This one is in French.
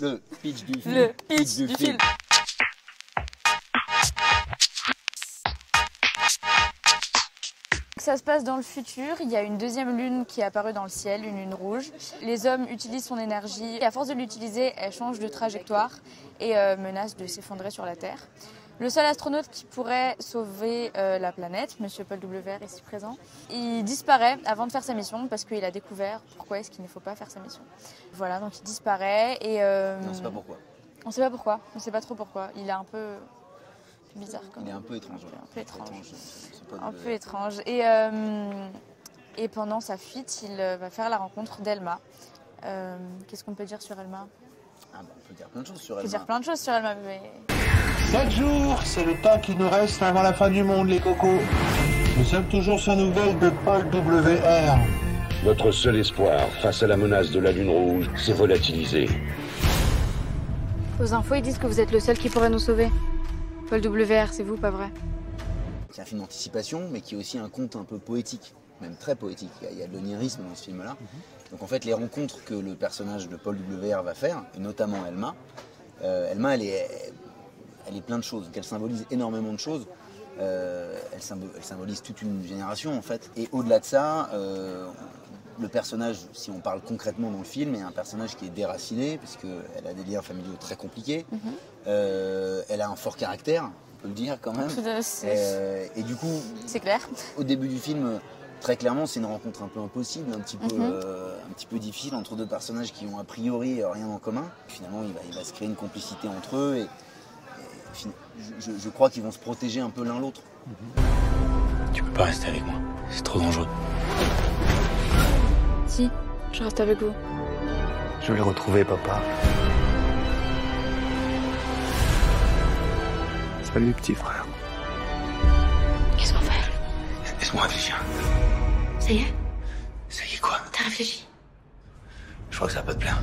Le pitch du film. Le pitch du film. Ça se passe dans le futur, il y a une deuxième lune qui est apparue dans le ciel, une lune rouge. Les hommes utilisent son énergie et à force de l'utiliser, elle change de trajectoire et menace de s'effondrer sur la Terre. Le seul astronaute qui pourrait sauver la planète, Monsieur Paul W. ici présent, il disparaît avant de faire sa mission parce qu'il a découvert pourquoi est-ce qu'il ne faut pas faire sa mission. Voilà, donc il disparaît et... on ne sait pas pourquoi. On ne sait pas pourquoi, on ne sait pas trop pourquoi. Il est un peu bizarre quand même. Il est un peu étrange. Ouais. Un peu étrange. Un peu étrange. Et pendant sa fuite, il va faire la rencontre d'Elma. Qu'est-ce qu'on peut dire sur Elma? On peut dire plein de choses sur Elma. On peut dire plein de choses sur Elma, mais... 7 jours, c'est le temps qui nous reste avant la fin du monde, les cocos. Nous sommes toujours sans nouvelles de Paul W.R. Notre seul espoir face à la menace de la Lune Rouge s'est volatilisé. Aux infos, ils disent que vous êtes le seul qui pourrait nous sauver. Paul W.R., c'est vous, pas vrai? C'est un film d'anticipation, mais qui est aussi un conte un peu poétique, même très poétique. Il y a de l'onirisme dans ce film-là. Donc en fait, les rencontres que le personnage de Paul W.R. va faire, et notamment Elma, elle est plein de choses, donc elle symbolise énormément de choses. Elle symbolise toute une génération en fait. Et au-delà de ça, le personnage, si on parle concrètement dans le film, est un personnage qui est déraciné, puisqu'elle a des liens familiaux très compliqués. Elle a un fort caractère, on peut le dire quand même. Et du coup, c'est clair. Au début du film, très clairement, c'est une rencontre un peu impossible, un petit peu difficile entre deux personnages qui ont a priori rien en commun. Finalement, il va se créer une complicité entre eux et je crois qu'ils vont se protéger un peu l'un l'autre. Tu peux pas rester avec moi, c'est trop dangereux. Si, je reste avec vous. Je vais le retrouver, papa. Salut, petit frère. Qu'est-ce qu'on fait? Laisse-moi réfléchir. Ça y est? Ça y est quoi? T'as réfléchi? Je crois que ça va pas te plaire.